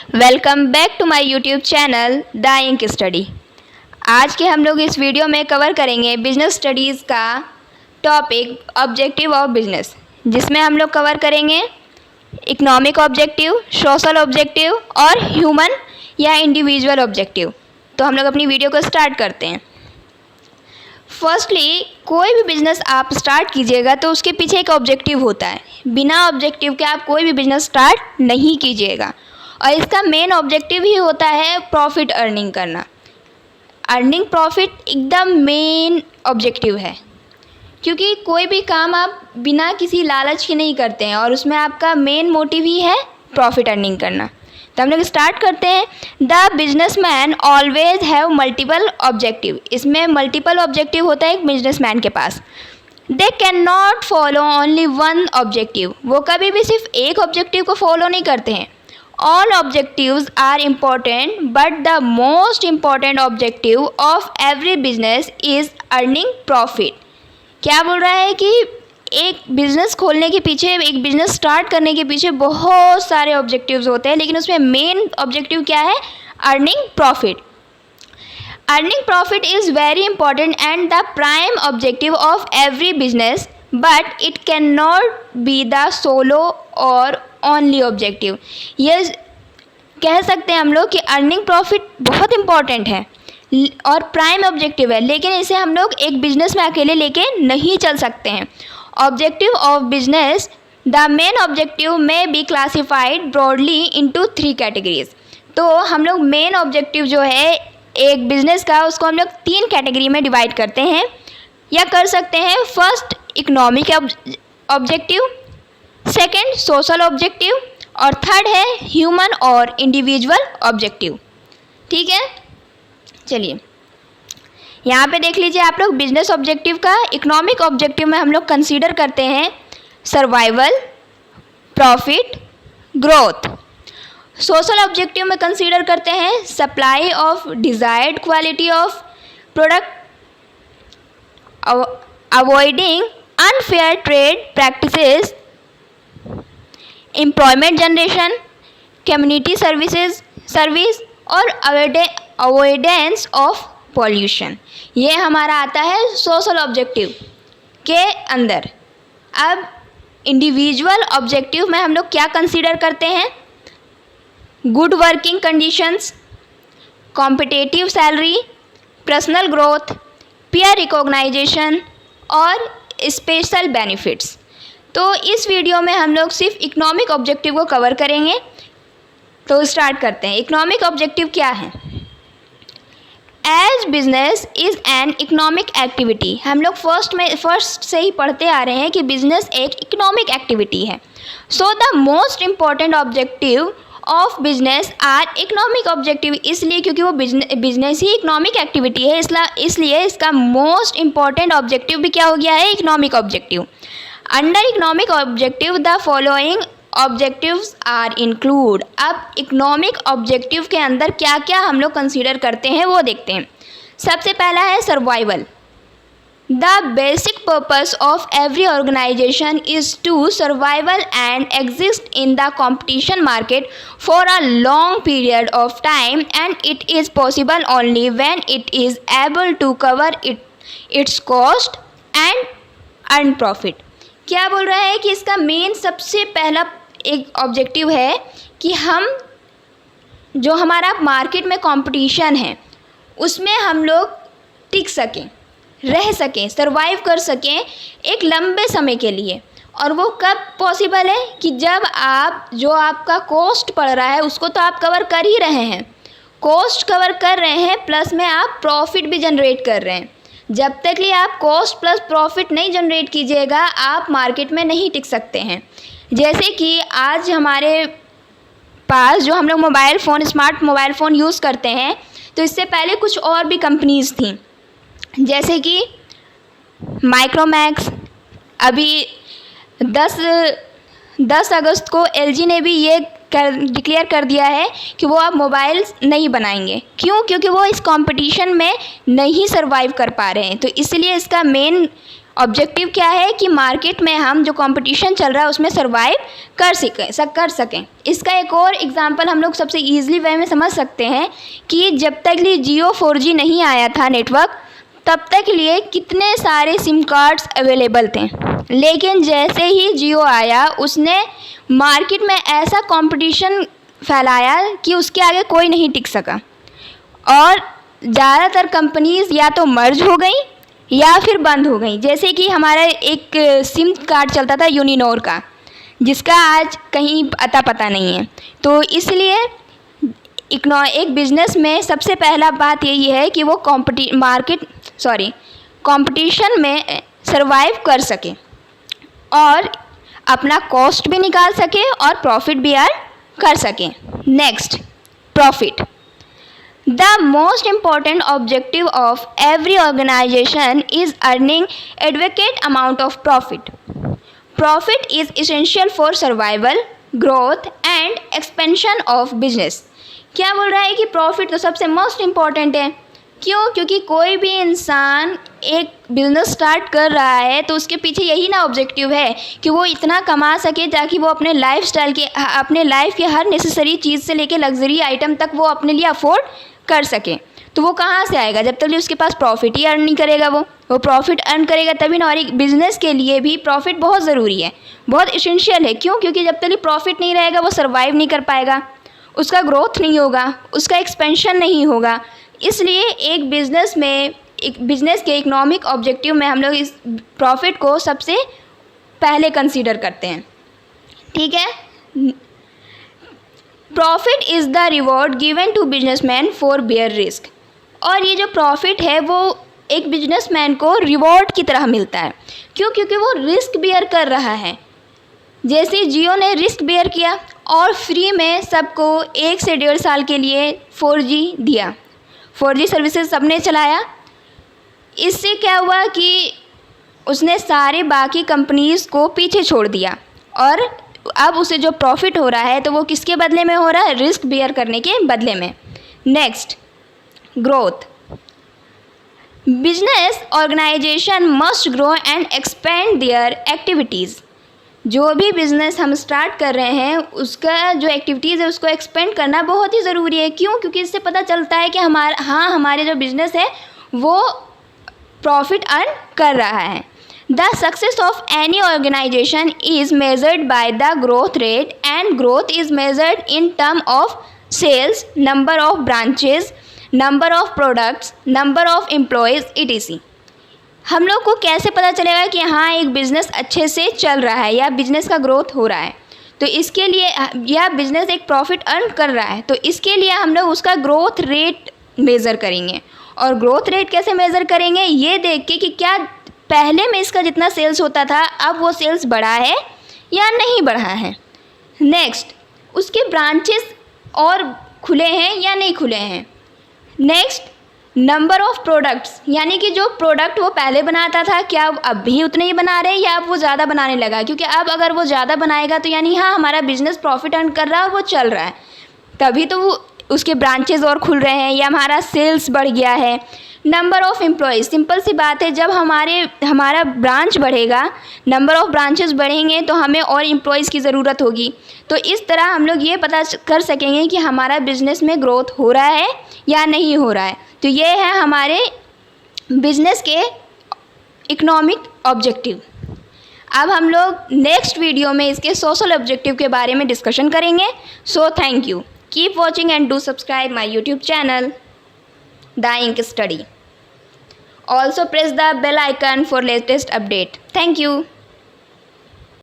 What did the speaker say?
Welcome back to my YouTube channel the ink study. आज के हम लोग इस वीडियो में कवर करेंगे बिजनेस स्टडीज़ का टॉपिक ऑब्जेक्टिव ऑफ बिजनेस, जिसमें हम लोग कवर करेंगे इकोनॉमिक ऑब्जेक्टिव, सोशल ऑब्जेक्टिव और ह्यूमन या इंडिविजुअल ऑब्जेक्टिव। तो हम लोग अपनी वीडियो को स्टार्ट करते हैं। फर्स्टली, कोई भी बिज़नेस आप स्टार्ट कीजिएगा तो उसके पीछे एक ऑब्जेक्टिव होता है। बिना ऑब्जेक्टिव के आप कोई भी बिज़नेस स्टार्ट नहीं कीजिएगा, और इसका मेन ऑब्जेक्टिव ही होता है प्रॉफिट अर्निंग करना। अर्निंग प्रॉफिट एकदम मेन ऑब्जेक्टिव है, क्योंकि कोई भी काम आप बिना किसी लालच के नहीं करते हैं, और उसमें आपका मेन मोटिव ही है प्रॉफिट अर्निंग करना। तो हम लोग स्टार्ट करते हैं। The businessman always have multiple objective. इसमें मल्टीपल ऑब्जेक्टिव होता है एक बिजनेसमैन के पास। They can not follow only one objective. वो कभी भी सिर्फ एक ऑब्जेक्टिव को फॉलो नहीं करते हैं। All objectives are important, but the most important objective of every business is earning profit. क्या बोल रहा है कि एक बिज़नेस खोलने के पीछे, एक बिज़नेस स्टार्ट करने के पीछे बहुत सारे ऑब्जेक्टिव्स होते हैं, लेकिन उसमें मेन ऑब्जेक्टिव क्या है? Earning profit. Earning profit is very important and the prime objective of every business, but it can not be the solo और ओनली ऑब्जेक्टिव। ये कह सकते हैं हम लोग कि अर्निंग प्रॉफिट बहुत इंपॉर्टेंट है और प्राइम ऑब्जेक्टिव है, लेकिन इसे हम लोग एक बिजनेस में अकेले लेके नहीं चल सकते हैं। Objective of business, the main objective में be classified broadly into 3 categories. तो हम लोग मेन ऑब्जेक्टिव जो है एक बिजनेस का, उसको हम लोग 3 कैटेगरी में डिवाइड करते हैं या कर सकते हैं। First, economic objective, second social objective, और थर्ड है ह्यूमन और इंडिविजुअल ऑब्जेक्टिव। ठीक है, चलिए यहाँ पे देख लीजिए आप लोग बिजनेस ऑब्जेक्टिव का। इकोनॉमिक ऑब्जेक्टिव में हम लोग कंसीडर करते हैं survival, profit, growth. Social objective में कंसीडर करते हैं supply of desired quality of product, avoiding unfair trade practices, employment generation, community service और अवॉइडेंस ऑफ पॉल्यूशन। ये हमारा आता है सोशल ऑब्जेक्टिव के अंदर। अब इंडिविजुअल ऑब्जेक्टिव में हम लोग क्या कंसीडर करते हैं? Good working conditions, competitive salary, personal growth, peer recognition और स्पेशल बेनिफिट्स। तो इस वीडियो में हम लोग सिर्फ इकोनॉमिक ऑब्जेक्टिव को कवर करेंगे। तो स्टार्ट करते हैं। इकोनॉमिक ऑब्जेक्टिव क्या है? As business is an economic activity. हम लोग फर्स्ट से ही पढ़ते आ रहे हैं कि बिजनेस एक इकोनॉमिक एक्टिविटी है। So the most important objective of business are economic objective, इसलिए क्योंकि वो बिजनेस ही इकोनॉमिक एक्टिविटी है, इसलिए इसका मोस्ट इम्पॉर्टेंट ऑब्जेक्टिव भी क्या हो गया है? Economic objective. Under economic objective the following objectives are include. अब इकोनॉमिक ऑब्जेक्टिव के अंदर क्या क्या हम लोग कंसीडर करते हैं वो देखते हैं। सबसे पहला है survival. The basic purpose of every organisation is to survival and exist in the competition market for a long period of time, and it is possible only when it is able to cover its cost and earn profit. क्या बोल रहा है कि इसका main सबसे पहला एक objective है कि हम जो हमारा मार्केट में कंपटीशन है उसमें हम लोग टिक सकें, रह सकें, सरवाइव कर सकें एक लंबे समय के लिए। और वो कब पॉसिबल है? कि जब आप जो आपका कॉस्ट पड़ रहा है उसको तो आप कवर कर ही रहे हैं, कॉस्ट कवर कर रहे हैं, प्लस में आप प्रॉफिट भी जनरेट कर रहे हैं। जब तक कि आप कॉस्ट प्लस प्रॉफिट नहीं जनरेट कीजिएगा, आप मार्केट में नहीं टिक सकते हैं। जैसे कि आज हमारे पास जो हम लोग mobile phone, smart mobile phone use करते हैं, तो इससे पहले कुछ और भी कंपनीज़ थी, जैसे कि माइक्रोमैक्स। अभी 10 अगस्त को LG ने भी ये डिक्लेयर कर दिया है कि वो अब मोबाइल नहीं बनाएंगे। क्यों? क्योंकि वो इस कंपटीशन में नहीं सरवाइव कर पा रहे हैं। तो इसलिए इसका मेन ऑब्जेक्टिव क्या है कि मार्केट में हम जो कंपटीशन चल रहा है उसमें सर्वाइव कर सकें। इसका एक और एग्जांपल हम लोग सबसे ईजिली वे में समझ सकते हैं कि जब तक लिए जियो 4G नहीं आया था नेटवर्क, तब तक लिए कितने सारे सिम कार्ड्स अवेलेबल थे, लेकिन जैसे ही जियो आया उसने मार्केट में ऐसा कंपटीशन फैलाया कि उसके आगे कोई नहीं टिक सका और ज़्यादातर कंपनीज़ या तो मर्ज हो गई या फिर बंद हो गई। जैसे कि हमारा एक सिम कार्ड चलता था यूनिनोर का, जिसका आज कहीं अता पता नहीं है। तो इसलिए एक बिज़नेस में सबसे पहला बात यही है कि वो कंपटीशन में सरवाइव कर सके और अपना कॉस्ट भी निकाल सके और प्रॉफिट भी अर्न कर सके। Next, profit. The most important objective of every organization is earning adequate amount of profit. Profit is essential for survival, growth and expansion of business. क्या बोल रहा है कि प्रॉफिट तो सबसे मोस्ट इम्पॉर्टेंट है। क्यों? क्योंकि कोई भी इंसान एक बिज़नेस स्टार्ट कर रहा है तो उसके पीछे यही ना ऑब्जेक्टिव है कि वो इतना कमा सके ताकि वो अपने लाइफ के हर नेसेसरी चीज़ से लेके लग्जरी आइटम तक वो अपने लिए अफोर्ड कर सके। तो वो कहाँ से आएगा जब तक उसके पास प्रॉफिट ही अर्न नहीं करेगा। वो प्रॉफिट अर्न करेगा तभी ना। और एक बिज़नेस के लिए भी प्रॉफिट बहुत ज़रूरी है, बहुत इसेंशियल है। क्यों? क्योंकि जब तक प्रॉफिट नहीं रहेगा वो सर्वाइव नहीं कर पाएगा, उसका ग्रोथ नहीं होगा, उसका एक्सपेंशन नहीं होगा। इसलिए एक बिज़नेस के इकोनॉमिक ऑब्जेक्टिव में हम लोग इस प्रॉफिट को सबसे पहले कंसीडर करते हैं। ठीक है। Profit is the reward given to businessman for bear risk. और ये जो प्रॉफिट है वो एक बिजनेसमैन को रिवॉर्ड की तरह मिलता है। क्यों? क्योंकि वो रिस्क बेयर कर रहा है। जैसे जियो ने रिस्क बेयर किया और फ्री में सबको 1 से 1.5 साल के लिए 4G दिया, 4G सर्विसेज सबने चलाया। इससे क्या हुआ कि उसने सारे बाकी कंपनीज़ को पीछे छोड़ दिया और अब उसे जो प्रॉफिट हो रहा है तो वो किसके बदले में हो रहा है? रिस्क बेयर करने के बदले में। Next, growth. Business organisation must grow and expand their activities. जो भी बिज़नेस हम स्टार्ट कर रहे हैं उसका जो एक्टिविटीज़ है उसको एक्सपेंड करना बहुत ही ज़रूरी है। क्यों? क्योंकि इससे पता चलता है कि हमारे जो बिज़नेस है वो प्रॉफिट अर्न कर रहा है। The success of any organization is measured by the growth rate, and growth is measured in terms of sales, number of branches, number of products, number of employees, etc. हम लोग को कैसे पता चलेगा कि हाँ एक बिज़नेस अच्छे से चल रहा है या बिज़नेस का ग्रोथ हो रहा है? तो इसके लिए या बिज़नेस एक प्रॉफिट अर्न कर रहा है तो इसके लिए हम लोग उसका ग्रोथ रेट मेज़र करेंगे। और ग्रोथ रेट कैसे मेज़र करेंगे? ये देख के कि क्या पहले में इसका जितना सेल्स होता था अब वो सेल्स बढ़ा है या नहीं बढ़ा है। नेक्स्ट, उसके ब्रांचेस और खुले हैं या नहीं खुले हैं। नेक्स्ट, नंबर ऑफ़ प्रोडक्ट्स, यानी कि जो प्रोडक्ट वो पहले बनाता था क्या अब भी उतने ही बना रहे हैं या अब वो ज़्यादा बनाने लगा। क्योंकि अब अगर वो ज़्यादा बनाएगा तो यानी हाँ हमारा बिज़नेस प्रॉफिट अर्न कर रहा है और वो चल रहा है, तभी तो वो उसके ब्रांचेस और खुल रहे हैं या हमारा सेल्स बढ़ गया है। नंबर ऑफ़ एम्प्लॉयज़, सिंपल सी बात है, जब हमारा ब्रांच बढ़ेगा, नंबर ऑफ़ ब्रांचेस बढ़ेंगे तो हमें और एम्प्लॉयज़ की ज़रूरत होगी। तो इस तरह हम लोग ये पता कर सकेंगे कि हमारा बिज़नेस में ग्रोथ हो रहा है या नहीं हो रहा है। तो ये है हमारे बिज़नेस के इकोनॉमिक ऑब्जेक्टिव। अब हम लोग नेक्स्ट वीडियो में इसके सोशल ऑब्जेक्टिव के बारे में डिस्कशन करेंगे। So thank you, keep watching and do subscribe my YouTube channel The Ink Study. Also press the bell icon for latest update. Thank you.